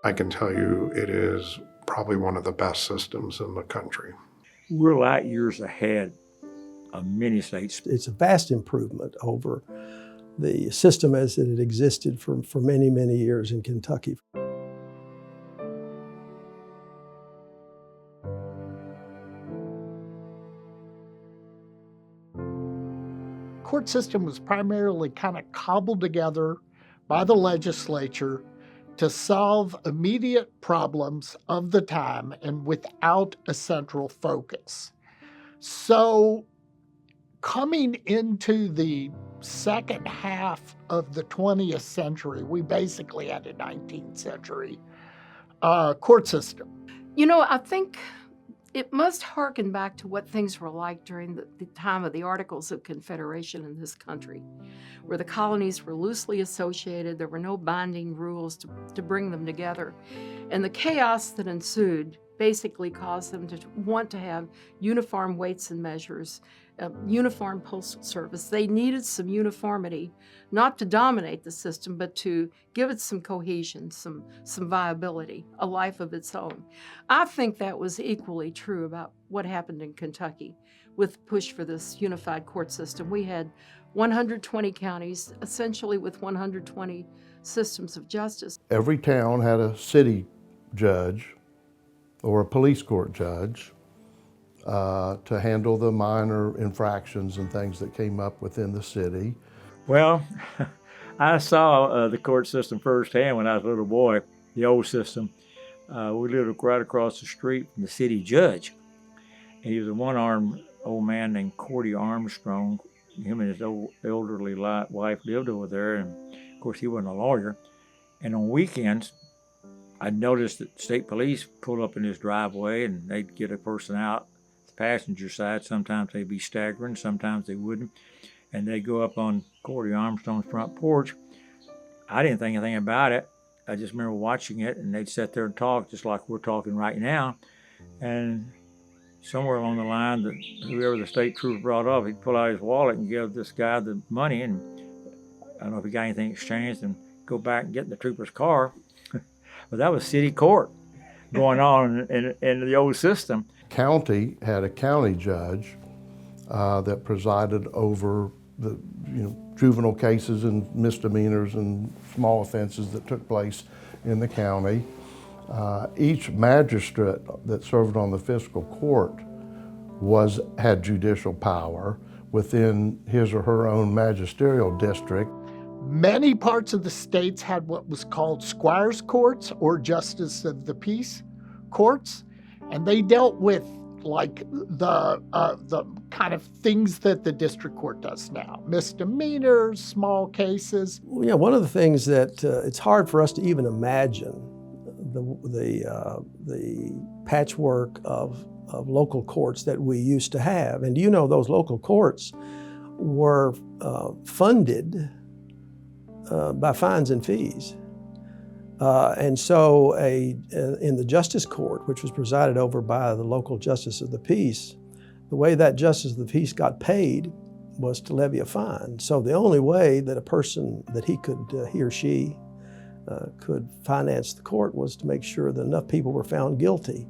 I can tell you it is probably one of the best systems in the country. We're light years ahead of many states. It's a vast improvement over the system as it had existed for many, many years in Kentucky. Court system was primarily kind of cobbled together by the legislature to solve immediate problems of the time and without a central focus. So coming into the second half of the 20th century, we basically had a 19th century court system. You know, I think it must harken back to what things were like during the time of the Articles of Confederation in this country, where the colonies were loosely associated. There were no binding rules to bring them together. And the chaos that ensued basically caused them to want to have uniform weights and measures, uniform postal service. They needed some uniformity, not to dominate the system, but to give it some cohesion, some viability, a life of its own. I think that was equally true about what happened in Kentucky with the push for this unified court system. We had 120 counties, essentially with 120 systems of justice. Every town had a city judge or a police court judge to handle the minor infractions and things that came up within the city. Well, I saw the court system firsthand when I was a little boy, the old system. We lived right across the street from the city judge. And he was a one-armed old man named Cordy Armstrong. Him and his old elderly wife lived over there, and of course he wasn't a lawyer. And on weekends, I noticed that state police pulled up in his driveway and they'd get a person out the passenger side. Sometimes they'd be staggering, sometimes they wouldn't. And they'd go up on Cordy Armstrong's front porch. I didn't think anything about it. I just remember watching it, and they'd sit there and talk just like we're talking right now. And somewhere along the line, whoever the state trooper brought up, he'd pull out his wallet and give this guy the money, and I don't know if he got anything exchanged, and go back and get in the trooper's car. But that was city court going on in the old system. County had a county judge that presided over the juvenile cases and misdemeanors and small offenses that took place in the county. Each magistrate that served on the fiscal court had judicial power within his or her own magisterial district. Many parts of the states had what was called squires courts or justice of the peace courts, and they dealt with like the kind of things that the district court does now, misdemeanors, small cases. Yeah, one of the things that it's hard for us to even imagine the patchwork of local courts that we used to have. And you know, those local courts were funded by fines and fees. And so in the justice court, which was presided over by the local justice of the peace, the way that justice of the peace got paid was to levy a fine. So the only way that a person, that he or she could finance the court was to make sure that enough people were found guilty.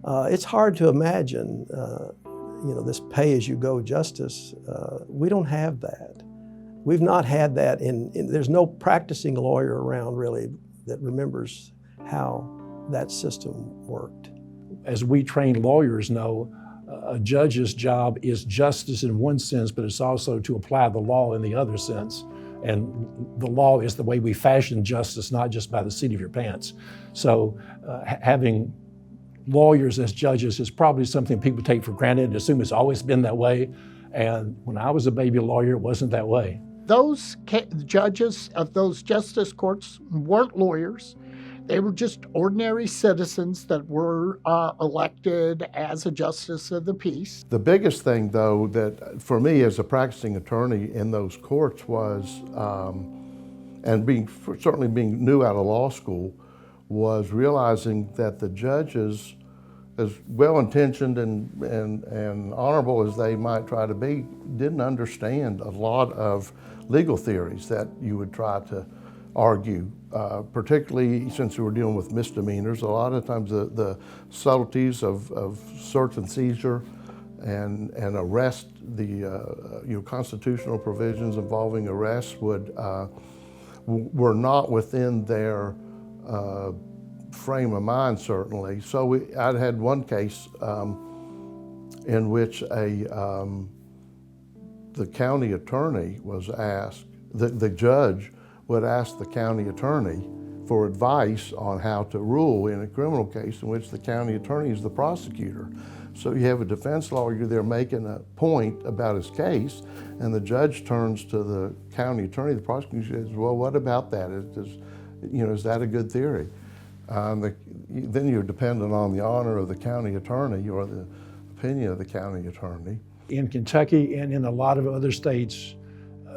It's hard to imagine, this pay-as-you-go justice. We don't have that. We've not had that there's no practicing lawyer around really that remembers how that system worked. As we trained lawyers know, a judge's job is justice in one sense, but it's also to apply the law in the other sense. And the law is the way we fashion justice, not just by the seat of your pants. So having lawyers as judges is probably something people take for granted and assume it's always been that way. And when I was a baby lawyer, it wasn't that way. Those judges of those justice courts weren't lawyers. They were just ordinary citizens that were elected as a justice of the peace. The biggest thing, though, that for me as a practicing attorney in those courts was, and certainly being new out of law school, was realizing that the judges, as well-intentioned and honorable as they might try to be, didn't understand a lot of legal theories that you would try to argue, particularly since we were dealing with misdemeanors. A lot of times the subtleties of search and seizure and arrest, the constitutional provisions involving arrest were not within their frame of mind, certainly. So I'd had one case in which the county attorney was asked, the judge would ask the county attorney for advice on how to rule in a criminal case in which the county attorney is the prosecutor. So you have a defense lawyer there making a point about his case, and the judge turns to the county attorney, the prosecutor, says, well, what about that? Is that a good theory? Then you're dependent on the honor of the county attorney or the opinion of the county attorney. In Kentucky and in a lot of other states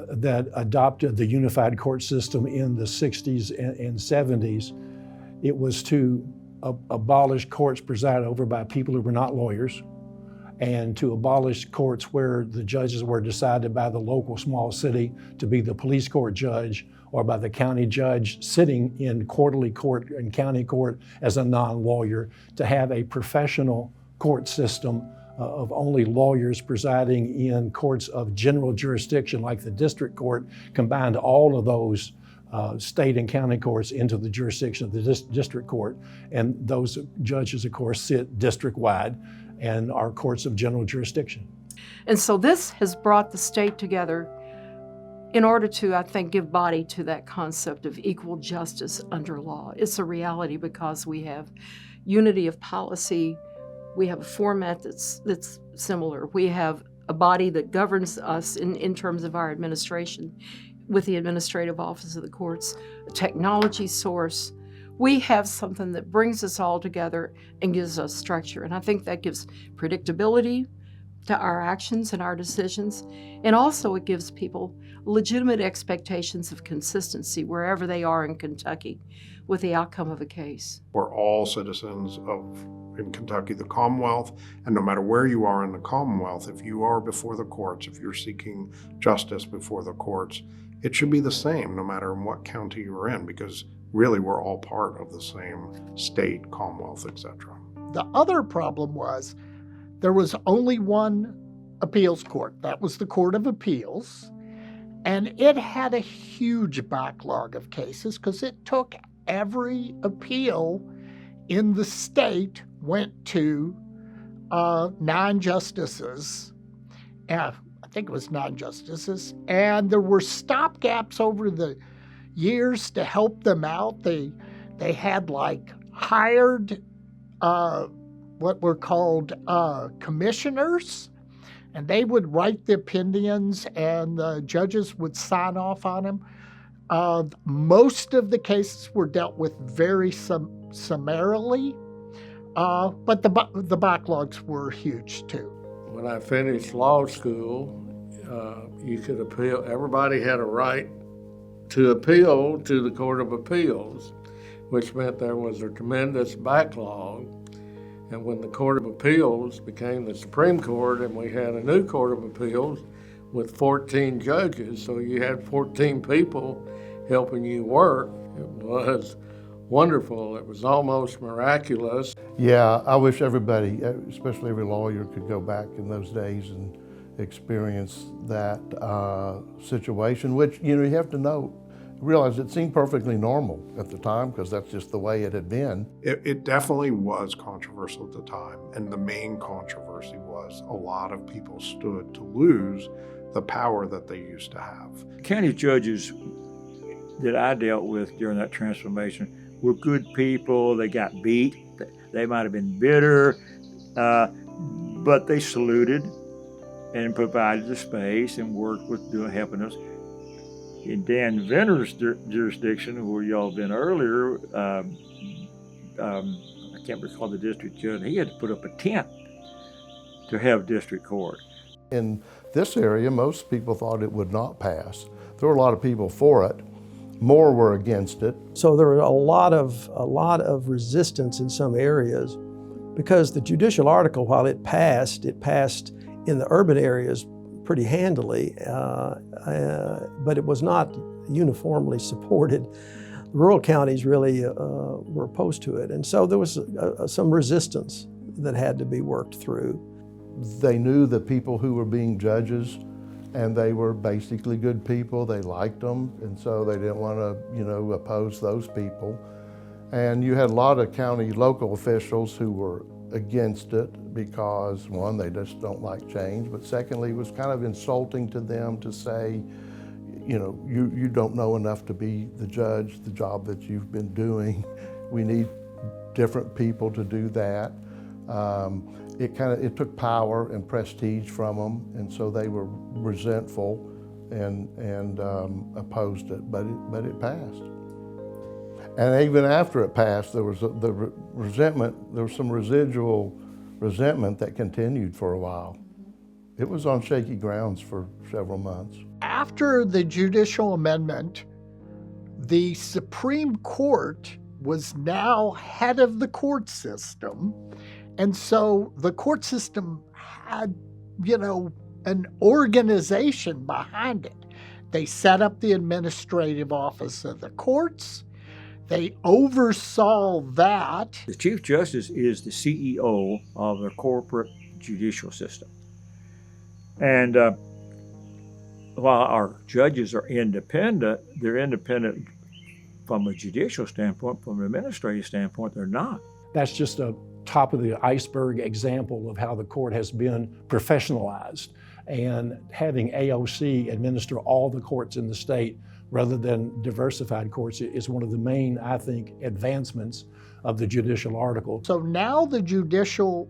that adopted the unified court system in the 60s and 70s, it was to abolish courts presided over by people who were not lawyers, and to abolish courts where the judges were decided by the local small city to be the police court judge or by the county judge sitting in quarterly court and county court as a non-lawyer, to have a professional court system of only lawyers presiding in courts of general jurisdiction like the district court, combined all of those state and county courts into the jurisdiction of the district court. And those judges, of course, sit district-wide and are courts of general jurisdiction. And so this has brought the state together in order to, I think, give body to that concept of equal justice under law. It's a reality because we have unity of policy, we have a format that's similar, we have a body that governs us in terms of our administration with the administrative office of the courts, a technology source. We have something that brings us all together and gives us structure. And I think that gives predictability to our actions and our decisions. And also it gives people legitimate expectations of consistency wherever they are in Kentucky with the outcome of a case. We're all citizens in Kentucky, the Commonwealth, and no matter where you are in the Commonwealth, if you are before the courts, if you're seeking justice before the courts, it should be the same no matter in what county you're in, because really we're all part of the same state, Commonwealth, etc. The other problem was there was only one appeals court. That was the Court of Appeals. And it had a huge backlog of cases because it took every appeal in the state went to 9 justices. I think it was 9 justices. And there were stopgaps over the years to help them out. They had hired what were called commissioners, and they would write the opinions and the judges would sign off on them. Most of the cases were dealt with very summarily, but the backlogs were huge too. When I finished law school, you could appeal. Everybody had a right to appeal to the Court of Appeals, which meant there was a tremendous backlog. And when the Court of Appeals became the Supreme Court and we had a new Court of Appeals with 14 judges, so you had 14 people helping you work, it was wonderful. It was almost miraculous. Yeah, I wish everybody, especially every lawyer, could go back in those days and experience that situation, which, you have to realize it seemed perfectly normal at the time because that's just the way it had been. It definitely was controversial at the time, and the main controversy was a lot of people stood to lose the power that they used to have. County judges that I dealt with during that transformation were good people. They got beat. They might have been bitter, but they saluted and provided the space and worked with helping us. In Dan Venner's jurisdiction, where y'all been earlier, I can't recall the district judge, he had to put up a tent to have district court. In this area, most people thought it would not pass. There were a lot of people for it. More were against it. So there were a lot of resistance in some areas because the judicial article, while it passed in the urban areas pretty handily, but it was not, uniformly supported. The rural counties really were opposed to it. And so there was some resistance that had to be worked through. They knew the people who were being judges, and they were basically good people. They liked them, and so they didn't want to, oppose those people. And you had a lot of county local officials who were against it because, one, they just don't like change, but secondly, it was kind of insulting to them to say, you don't know enough to be the judge, the job that you've been doing. We need different people to do that. It took power and prestige from them, and so they were resentful and opposed it, but it passed. And even after it passed, there was resentment. There was some residual resentment that continued for a while. It was on shaky grounds for several months. After the judicial amendment, the Supreme Court was now head of the court system. And so the court system had, an organization behind it. They set up the administrative office of the courts. They oversaw that. The Chief Justice is the CEO of the corporate judicial system. And while our judges are independent, they're independent from a judicial standpoint. From an administrative standpoint, they're not. That's just a top of the iceberg example of how the court has been professionalized. And having AOC administer all the courts in the state rather than diversified courts is one of the main, I think, advancements of the judicial article. So now the judicial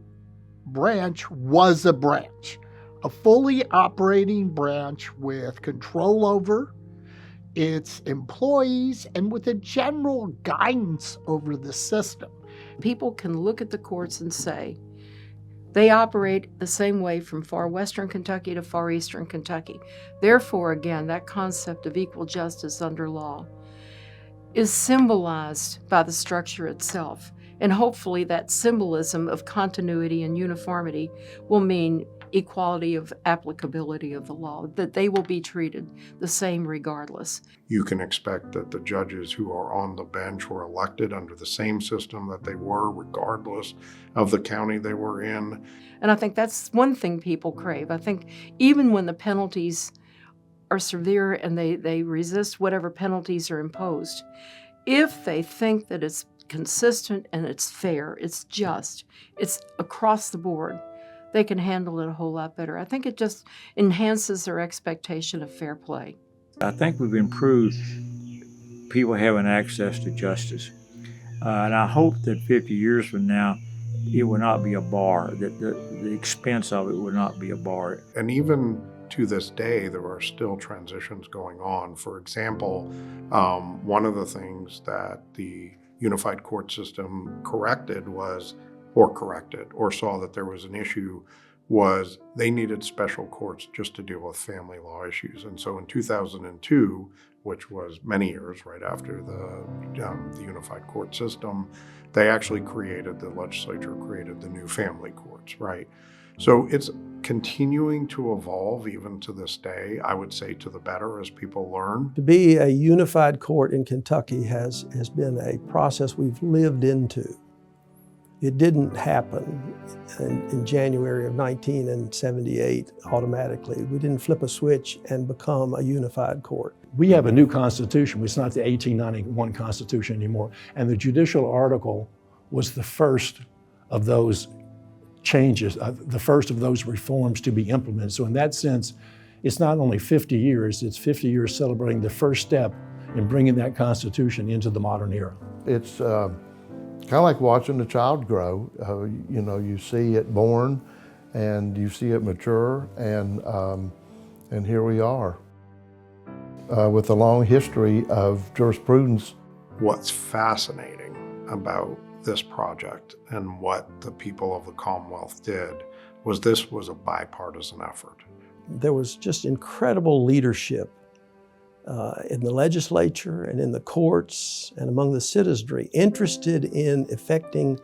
branch was a branch, a fully operating branch with control over its employees and with a general guidance over the system. People can look at the courts and say, they operate the same way from far western Kentucky to far eastern Kentucky. Therefore, again, that concept of equal justice under law is symbolized by the structure itself. And hopefully that symbolism of continuity and uniformity will mean equality of applicability of the law, that they will be treated the same regardless. You can expect that the judges who are on the bench were elected under the same system that they were, regardless of the county they were in. And I think that's one thing people crave. I think even when the penalties are severe and they resist whatever penalties are imposed, if they think that it's consistent and it's fair, it's just, it's across the board, they can handle it a whole lot better. I think it just enhances their expectation of fair play. I think we've improved people having access to justice. And I hope that 50 years from now, it will not be a bar, that the expense of it will not be a bar. And even to this day, there are still transitions going on. For example, one of the things that the unified court system corrected or saw that there was an issue was they needed special courts just to deal with family law issues. And so in 2002, which was many years right after the unified court system, they actually the legislature created the new family courts, right? So it's continuing to evolve even to this day, I would say, to the better as people learn. To be a unified court in Kentucky has been a process we've lived into. It didn't happen in January of 1978 automatically. We didn't flip a switch and become a unified court. We have a new constitution. It's not the 1891 Constitution anymore. And the judicial article was the first of those changes, the first of those reforms to be implemented. So in that sense, it's not only 50 years, it's 50 years celebrating the first step in bringing that Constitution into the modern era. It's kind of like watching a child grow. You see it born and you see it mature, and here we are with a long history of jurisprudence. What's fascinating about this project and what the people of the Commonwealth did was this was a bipartisan effort. There was just incredible leadership in the legislature and in the courts and among the citizenry interested in effecting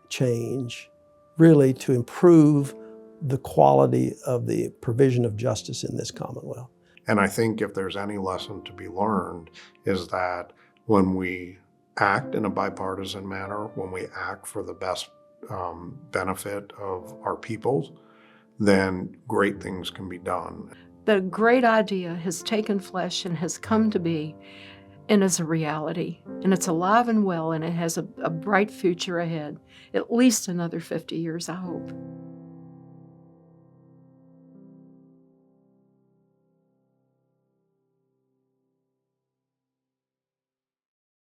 change, really to improve the quality of the provision of justice in this Commonwealth. And I think if there's any lesson to be learned is that when we act in a bipartisan manner, when we act for the best benefit of our peoples, then great things can be done. The great idea has taken flesh and has come to be and is a reality. And it's alive and well, and it has a bright future ahead, at least another 50 years, I hope.